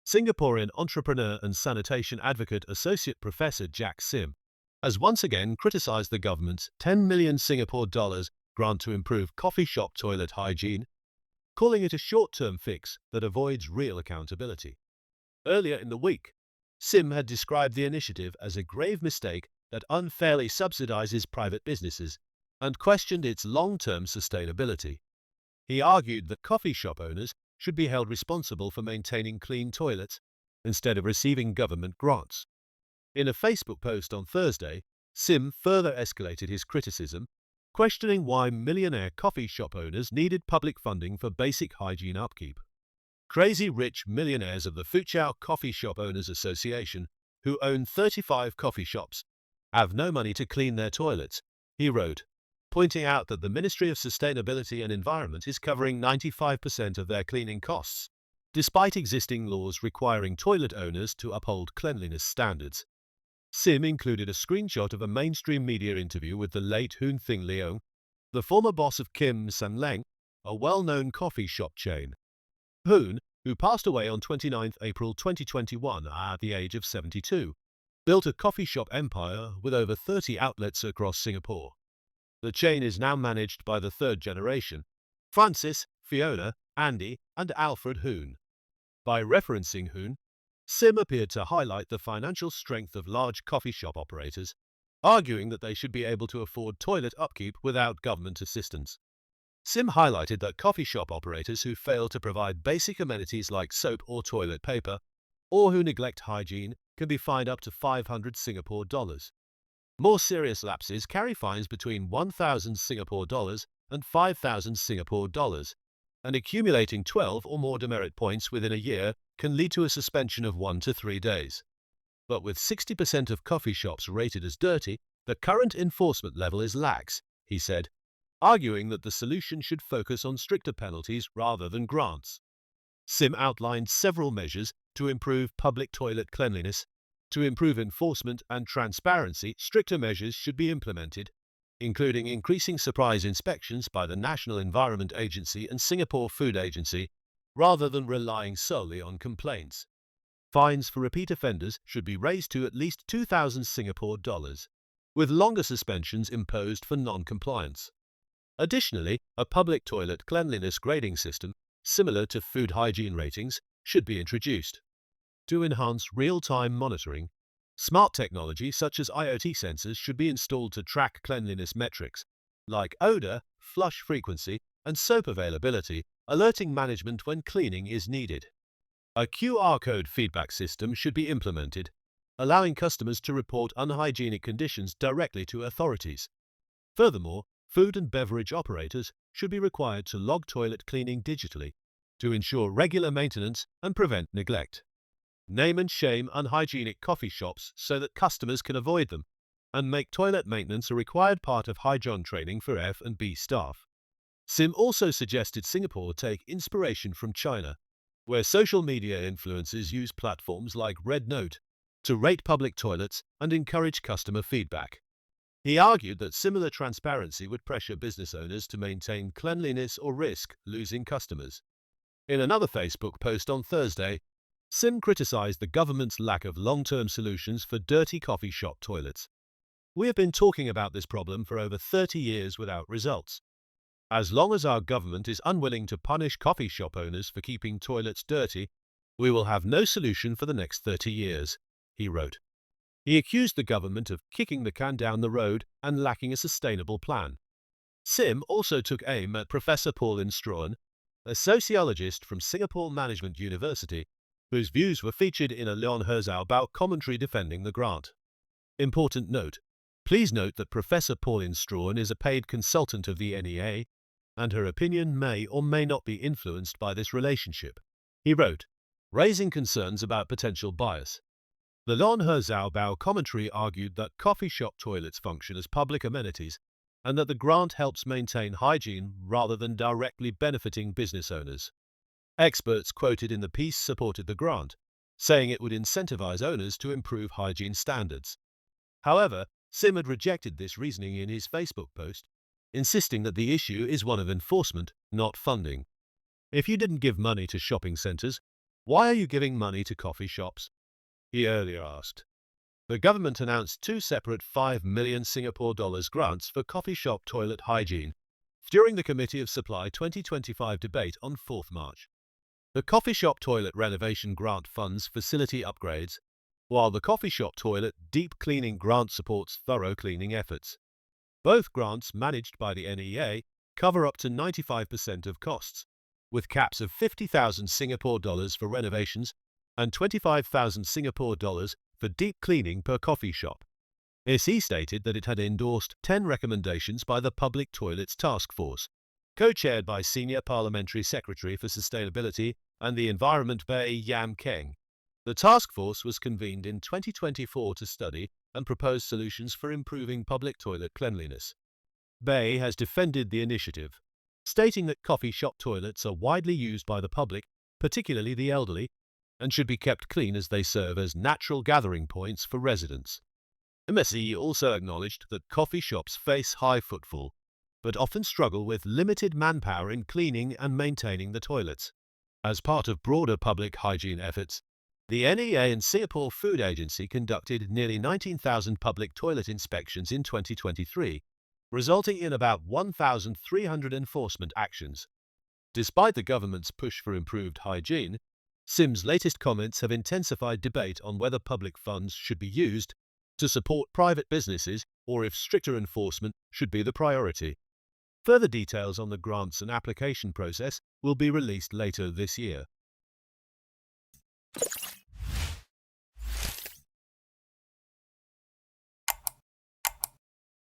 Singaporean entrepreneur and sanitation advocate Associate Professor Jack Sim has once again criticized the government's 10 million Singapore dollars grant to improve coffee shop toilet hygiene, calling it a short-term fix that avoids real accountability. Earlier in the week, Sim had described the initiative as a grave mistake that unfairly subsidizes private businesses and questioned its long-term sustainability. He argued that coffee shop owners should be held responsible for maintaining clean toilets instead of receiving government grants. In a Facebook post on Thursday, Sim further escalated his criticism, questioning why millionaire coffee shop owners needed public funding for basic hygiene upkeep. Crazy rich millionaires of the Foochow Coffee Shop Owners Association, who own 35 coffee shops, have no money to clean their toilets, he wrote, pointing out that the Ministry of Sustainability and Environment is covering 95% of their cleaning costs, despite existing laws requiring toilet owners to uphold cleanliness standards. Sim included a screenshot of a mainstream media interview with the late Hoon Thing Leong, the former boss of Kim San Leng, a well-known coffee shop chain. Hoon, who passed away on 29 April 2021 at the age of 72, built a coffee shop empire with over 30 outlets across Singapore. The chain is now managed by the third generation, Francis, Fiona, Andy, and Alfred Hoon. By referencing Hoon, Sim appeared to highlight the financial strength of large coffee shop operators, arguing that they should be able to afford toilet upkeep without government assistance. Sim highlighted that coffee shop operators who fail to provide basic amenities like soap or toilet paper, or who neglect hygiene, can be fined up to 500 Singapore dollars. More serious lapses carry fines between 1,000 Singapore dollars and 5,000 Singapore dollars, and accumulating 12 or more demerit points within a year can lead to a suspension of 1 to 3 days. But with 60% of coffee shops rated as dirty, the current enforcement level is lax, he said, arguing that the solution should focus on stricter penalties rather than grants. Sim outlined several measures to improve public toilet cleanliness. To improve enforcement and transparency, stricter measures should be implemented, including increasing surprise inspections by the National Environment Agency and Singapore Food Agency, rather than relying solely on complaints. Fines for repeat offenders should be raised to at least 2,000 Singapore dollars, with longer suspensions imposed for non-compliance. Additionally, a public toilet cleanliness grading system, similar to food hygiene ratings, should be introduced. To enhance real-time monitoring, smart technology such as IoT sensors should be installed to track cleanliness metrics, like odor, flush frequency, and soap availability, alerting management when cleaning is needed. A QR code feedback system should be implemented, allowing customers to report unhygienic conditions directly to authorities. Furthermore, food and beverage operators should be required to log toilet cleaning digitally to ensure regular maintenance and prevent neglect. Name and shame unhygienic coffee shops so that customers can avoid them, and make toilet maintenance a required part of hygiene training for F&B staff. Sim also suggested Singapore take inspiration from China, where social media influencers use platforms like Red Note to rate public toilets and encourage customer feedback. He argued that similar transparency would pressure business owners to maintain cleanliness or risk losing customers. In another Facebook post on Thursday, Sim criticized the government's lack of long-term solutions for dirty coffee shop toilets. We have been talking about this problem for over 30 years without results. As long as our government is unwilling to punish coffee shop owners for keeping toilets dirty, we will have no solution for the next 30 years, he wrote. He accused the government of kicking the can down the road and lacking a sustainable plan. Sim also took aim at Professor Pauline Straughan, a sociologist from Singapore Management University, whose views were featured in a Leon Herzau commentary defending the grant. Important note: please note that Professor Pauline Straughan is a paid consultant of the NEA, and her opinion may or may not be influenced by this relationship, he wrote, raising concerns about potential bias. The Leon Herzau commentary argued that coffee shop toilets function as public amenities and that the grant helps maintain hygiene rather than directly benefiting business owners. Experts quoted in the piece supported the grant, saying it would incentivize owners to improve hygiene standards. However, Sim had rejected this reasoning in his Facebook post, insisting that the issue is one of enforcement, not funding. If you didn't give money to shopping centers, "Why are you giving money to coffee shops?" he earlier asked. The government announced two separate 5 million Singapore dollars grants for coffee shop toilet hygiene during the Committee of Supply 2025 debate on 4th March. The coffee shop toilet renovation grant funds facility upgrades, while the coffee shop toilet deep cleaning grant supports thorough cleaning efforts. Both grants, managed by the NEA, cover up to 95% of costs, with caps of 50,000 Singapore dollars for renovations and 25,000 Singapore dollars for deep cleaning per coffee shop. SE stated that it had endorsed 10 recommendations by the Public Toilets Task Force, co-chaired by Senior Parliamentary Secretary for Sustainability and the Environment Bae Yam Keng. The task force was convened in 2024 to study and propose solutions for improving public toilet cleanliness. Bae has defended the initiative, stating that coffee shop toilets are widely used by the public, particularly the elderly, and should be kept clean as they serve as natural gathering points for residents. MSE also acknowledged that coffee shops face high footfall, but often struggle with limited manpower in cleaning and maintaining the toilets. As part of broader public hygiene efforts, the NEA and Singapore Food Agency conducted nearly 19,000 public toilet inspections in 2023, resulting in about 1,300 enforcement actions. Despite the government's push for improved hygiene, Sim's latest comments have intensified debate on whether public funds should be used to support private businesses or if stricter enforcement should be the priority. Further details on the grants and application process will be released later this year.